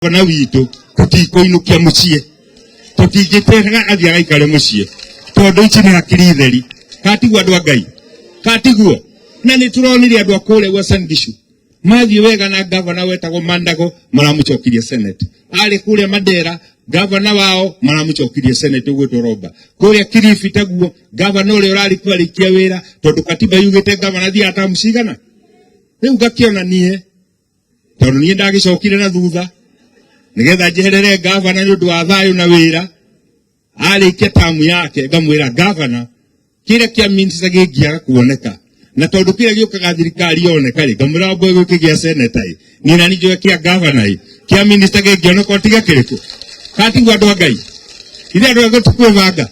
Wana wito tutikoinukia mucie tutigitega athia gaikare mucie tondu ici ni hakiri theri katigwa andu Ngai katigwo na ni turonire andu akure Western Gishu mathie wega na governor wetagwo Mandago maramucokirie Senate ari kure Mandera governor wao maramucokirie Senate ugwetwo Roba kure Kilifi taguo governor uri urari kwarikia wira tondu katiba yugite governor thia atamucigana riu ngakiona nie tondu nie ndagicokire na thutha nigetha jeherere governor ndu wa thayo na wira arikia tamu yake ngamwira governor kire kia minister gigia kuoneka na tondu kire giokaga thirikari yoneka ri ngamwira boy gwikigia senator ni nani jo kia governor kia minister gigia no kotiga kiriko katigwa andu Ngai ile andu agotukwevanga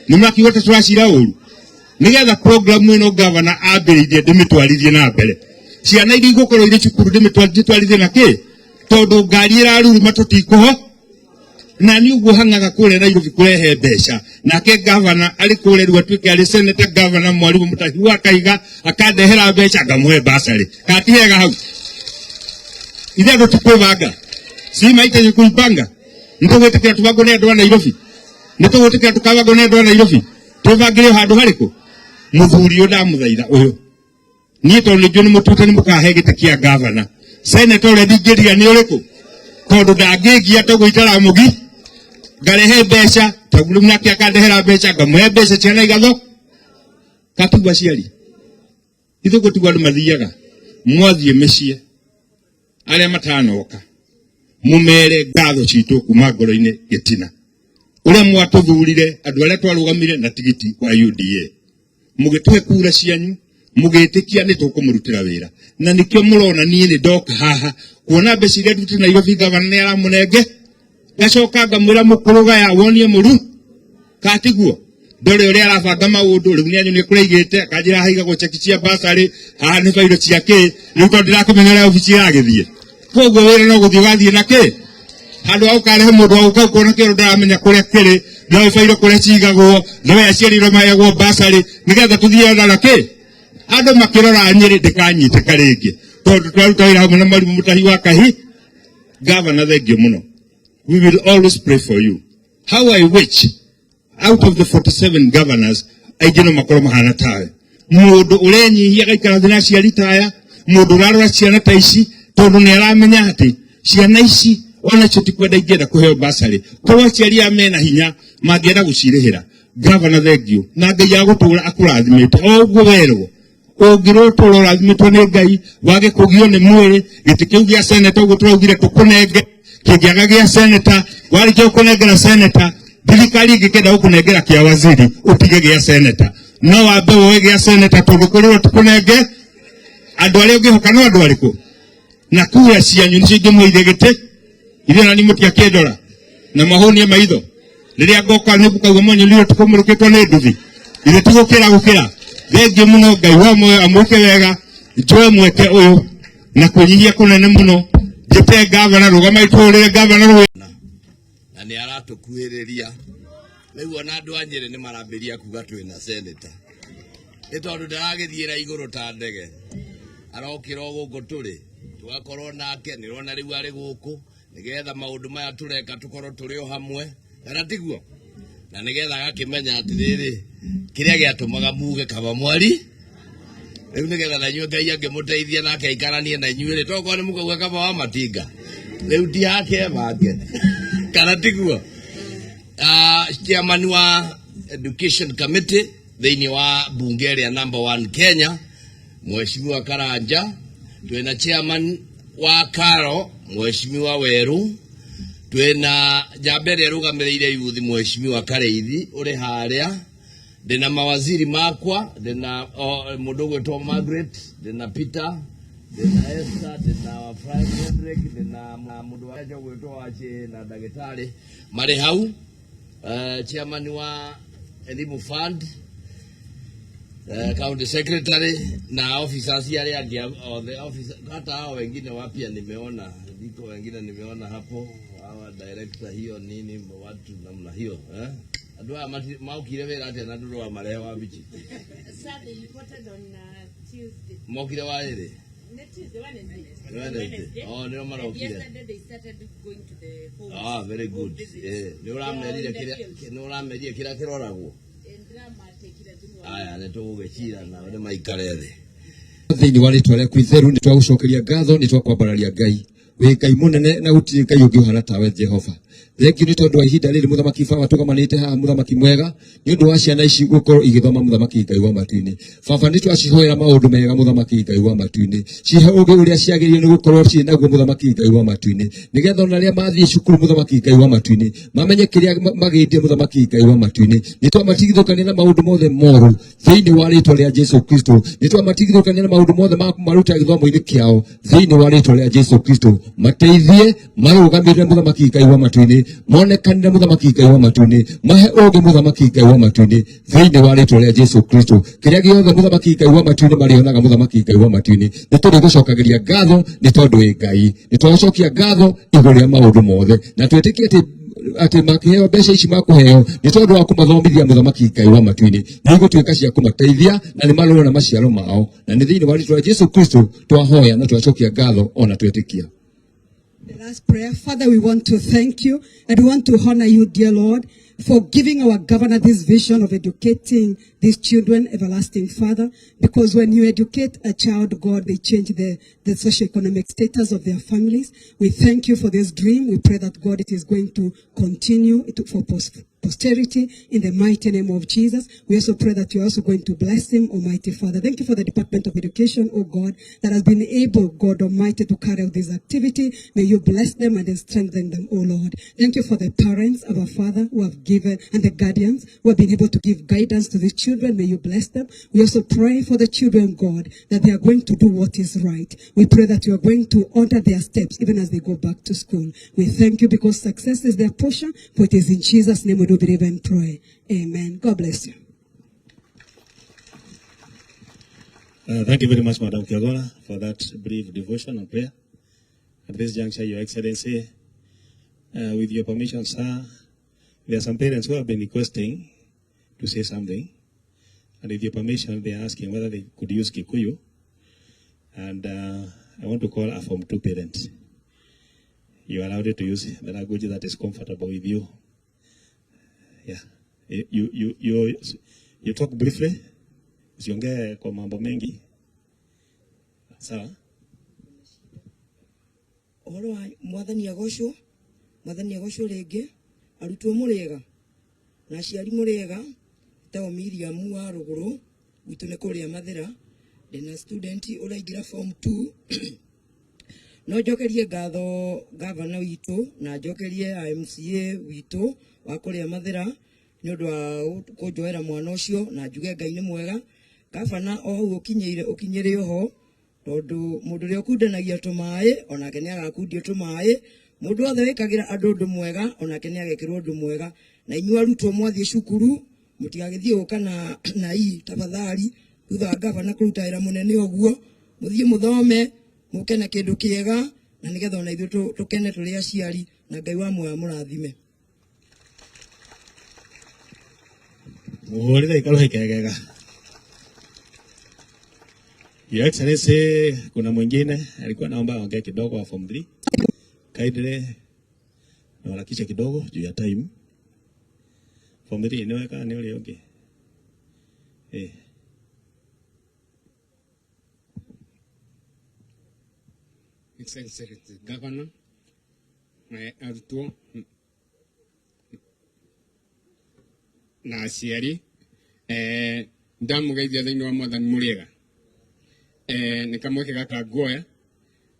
nimaki wote twacira uru nigetha program ino governor ambirithie ndimitwarithie na mbere ciana iri gukorwo iri cukuru ndimitwarithie na ki tondu ngari iraruru matutikoho na ni uguo hangaga kure Nairobi kurehe mbeca nake governor ari kure riu atuike ari senator governor Mwalimu Mutahi wa Kahiga akandehera mbeca ngamuhe basari katihega hau ile ndo tukwevanga si maite nyikuipanga nitugwitikia tubago ne ndwa Nairobi nitugwitikia tukabago ne ndwa Nairobi tuvangire handu hariko muthuri ndamuthaitha uyu ni tondu njo ni mutute ni mukahe gitikia governor senator ule digeria ni uriko tondu ndagigia tugwitara mugi ngarehe mbeca tagulu mnaki akandehera mbeca ngamuhe mbeca ciana igatho katigwa ciari ithuko tigwa andu mathiaga mwathie mecie aria matanoka mumere ngatho citu kuma ngoro-ini gitina uria mwatuthurire andu aria twarugamire na tigiti wa UDA mugituhe kura cianyu mugitikia ni tukumurutira wira na nikio murona nie ni ndoka haha kuona mbeca iria nduti Nairobi governor ni aramunenge gacoka ngamwira mukuruga ya wonie muru katiguo ndore uria arabanga maundu riu nianyu ni kureigite akanjira haiga gucekicia basari haha ni bairo ciake riu tondu ndirakumenyera ofici yagithie koguo wira no guthie gathie na ki handu au karehe mundu au kau kuona kiro ndaramenya kuria kiri no bairo kuria cigagwo no yaciarirwo mayagwo basari nigetha tuthie na ki andu makirora Nyeri ndikanyiteka ringi tondu twaruta wira hamwe na Mwalimu Mutahi wa Kahi governor thengio muno we will always pray for you how I wish out of the 47 governors aigino makoro mahana tawe mundu urenyihia gaikara thina cia ritaya mundu urarora ciana ta ici tondu ni aramenya ati ciana ici ona citikwenda ingenda kuheo basari korwo ciari amena hinya mangienda gucirihira governor thengio na Ngai agutura akurathimite o uguo werwo ungirotwo urathimĩtwo nĩ Ngai wage kugio nĩ mwĩrĩ gĩtĩ kĩu gĩa senator ũguo tũraugire tũkũnenge kĩngĩaga gĩa senator warĩkia gũkũnengera senator thirikari ĩngĩkenda gũkũnengera kĩa waziri ũtige gĩa senator no wambe woe gĩa senator tondũ kũrĩrwo tũkũnenge andũ arĩa ũngĩhoka no andũ arĩkũ na kura cianyu nĩcio ingĩmũithia gĩtĩ ithuĩ na niĩ mũtiakĩndora na mahũnie maitho rĩrĩa ngoka nĩbũkauga monyũrire tũkũmũrũkĩtwo nĩ nduthi ithuĩ tũgũkĩra gũkĩra thengio muno Ngai wa moyo amuke wega njoe mweke uyu na kunyihia kunene muno jete governor rugama iturire governor na ni aratukuhiriria riu ona andu a Nyeri ni marambiria kuga twina senator itondu ndaragithiira iguru ta ndege arokira guku turi tugakorwo nake ni rona riu ari guku nigetha maundu maya tureka tukorwo turi o hamwe kana tiguo na nigetha agakimenya atiriri kiria giatumaga muge kaba mwari riu nigetha na nyue Ngai angimuteithia nake aikaranie na inyuĩ toko ni mukauga kaba wa matinga riu ti yake bange kana tiguo chairman wa education committee thiini wa bunge area number 1 Kenya Mheshimiwa Karanja twina chairman wa Karo Mheshimiwa Weru twina jambere rugamiriire youth Mheshimiwa Kareithi uri haria ndina mawaziri makwa ndina mundu gwetwo Margaret ndina Peter ndina Esther ndina Frank Hendrick ndina mundu wa gwetwo ache na dagitari mari hau chairman wa elimu fund county secretary na officers yale ya the officer hata hao wengine wapya nimeona ndiko wengine nimeona hapo hawa director hiyo nini watu namna hiyo adwa maukire wera ate na nduro wa marehe wa bichi Saturday reported on Tuesday maukire wa ere Wednesday. Oh, no matter what. Yesterday they started going to the homes. Ah, very good. No rammedia kila kiroragwo. Aya ne tugukira na wale maikarere. Thini wale twale kwitheru ni twagucokeria ngatho ni twakwambararia Ngai. We Ngai munene na gutiri Ngai ungi uhana tawe Jehova. Thengi ni tondu wa ihinda riri muthamaki baba tugamanite haha muthamaki mwega ni undu wa ciana ici gukorwo igithoma muthamaki Ngai wa matu-ini. Baba ni twacihoera maundu mega muthamaki Ngai wa matu-ini. Cihe ungi uria ciagirio ni gukorwo ci naguo muthamaki Ngai wa matu-ini. Nigetha ona ria mathie cukuru muthamaki Ngai wa matu-ini mamenye kiria magindie muthamaki Ngai wa matu-ini. Ni twamatigithukania na maundu mothe moru thiini wa ritwa ria Jesu Kristo. Ni twamatigithukania na maundu mothe maruta githomo-ini kiao thiini wa ritwa ria Jesu Kristo. Mateithie marugamirire muthamaki Ngai wa matu-ini monekanire muthamaki Ngai wa matu-ini mahe ugi muthamaki Ngai wa matu-ini thiini wa ritwa ria Jesu Kristo. Kiria giothe muthamaki Ngai wa matu-ini marionaga muthamaki Ngai wa matu-ini ni turi gucokagiria ngatho ni tondu wi Ngai ni twacokia ngatho iguru ria maundu mothe na twitikie ati makiheo mbeca ici makuheo ni tondu wa kumathomithia muthamaki Ngai wa matu-ini ni gutwika cia kumateithia na ni marona maciaro mao na ni thiini wa ritwa ria Jesu Kristo twahoya na twacokia ngatho ona twitikia. The last prayer. Father, we want to thank you and we want to honor you, dear Lord, for giving our governor this vision of educating these children, everlasting Father, because when you educate a child, God, they change the socioeconomic status of their families. We thank you for this dream. We pray that, God, it is going to continue for posterity in the mighty name of Jesus. We also pray that you're also going to bless him, Almighty Father. Thank you for the Department of Education, oh God, that has been able, God Almighty, to carry out this activity. May you bless them and strengthen them, oh Lord. Thank you for the parents of our Father who have given, and the guardians who have been able to give guidance to the children. May you bless them. We also pray for the children, God, that they are going to do what is right. We pray that you are going to order their steps even as they go back to school. We thank you because success is their portion, for it is in Jesus' name we do believe and pray. Amen. God bless you. Thank you very much, Madam Kiagona, for that brief devotion and prayer. At this juncture, Your Excellency, with your permission, sir, there are some parents who have been requesting to say something. And with your permission, they are asking whether they could use Kikuyu. And I want to call a Form 2 parents. You are allowed to use the language that is comfortable with you. Yeah. You talk briefly. Usiongee kwa mambo mengi. Sawa? Oro mwathani agocwo rege arutwo murega na aciari murega tawo Miriam wa ruguru witu ne kuria mathira ndina student uraingira form 2 no njokerie ngatho governor witu na njokerie MCA witu wa kuria mathira ni undu wa kunjoera mwana ucio na njuge Ngai ni mwega governor o ukinyire ho tondu mundu ri okundanagia tumai onake ni agakundio tumai mundu othe wikagira andu ndu mwega onake ni agekirwo ndu mwega na inyu arutwo mwathie cukuru mutigagithie ukana na tafadhali thutha governor kuruta wira munene oguo muthie muthome mukene kindu kiega na nigetha ona ithu tukene turi aciari na Ngai wa moyo murathime Muhorire ikalo hikegega. Your Excellency, kuna mwingine alikuwa naomba aongee kidogo wa Form 3. Kaidre na harakisha kidogo juu ya time. Form 3 inaweka ni ule okay. Excellency Governor, arutwo na aciari ndamugeithia thiini wa mwathani muriega ni kamweke gaka nguoya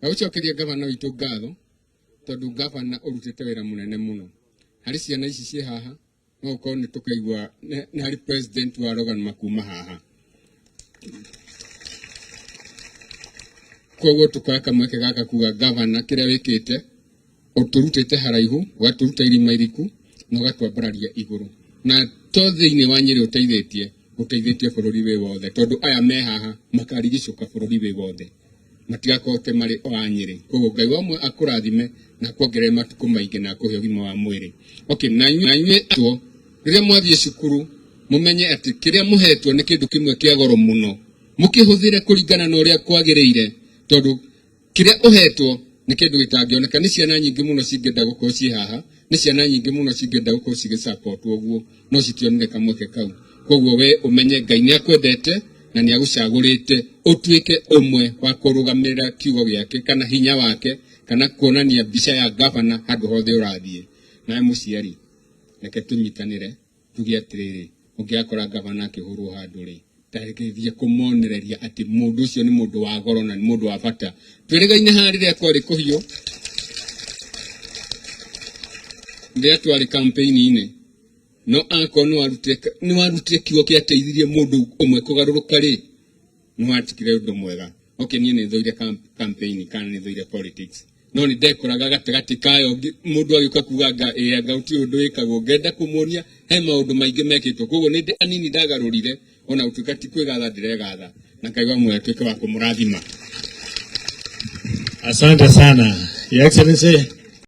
gucokeria Governor witu ngatho tondu Governor urutite wira munene muno hari ciana ici cie haha no ukorwo ni tukaigua ni hari president wa Rogan makuma haha koguo tukaya kamweke gaka kuga Governor kiria wikite uturutite haraihu waturuta irima iriku na ugatwambararia iguru na to thiini wa Nyeri uteithĩtie bũrũri wĩ wothe tondu aya me haha makarigicuka bũrũri wĩ wothe matigakote mari o Nyeri koguo Ngai wamwe akurathime na kuongerere matuko maingi na kuhe ũgima wa mwĩrĩ okay na inyuĩ atwo riria mwathie cukuru mumenye ati kiria muhetwo ni kindu kimwe kia goro muno mukihuthire kuringana na uria kwagiriire tondu kiria uhetwo ni kindu gitangioneka. Ni ciana nyingi muno cingenda gukorwo ci haha, ni ciana nyingi muno cingenda gukorwo cigisupport uguo, no citionire kamweke kau. Koguo we umenye Ngai ni akwendete na ni agucagurite utuike umwe wa kurugamira kiugo giake kana hinya wake kana kuonania mbica ya governor handu hothe urathie. Na muciari reke tunyitanire tugie atiriri, ungiakora governor akihurwo handu ri tarikithie kumonereria ati mundu ucio ni mundu wa goro na ni mundu wa bata. Twirigaine harire kwari kuhio ndia twari campaign-ini no ako no arutire kiugo kiateithirie mundu umwe kugaruruka ri no atikire undu mwega. Okay, nie ni thoire campaign kana ni thoire politics, no ni ndekoraga gatagati kayo mundu agika kugaga anga uti undu wikagwo ngenda kumuonia he maundu maingi mekitwo. Koguo ni anini ndagarurire ona utukati kwigatha ndiregatha na Ngai wa mwe twike wa kumurathima. Asante sana Your Excellency.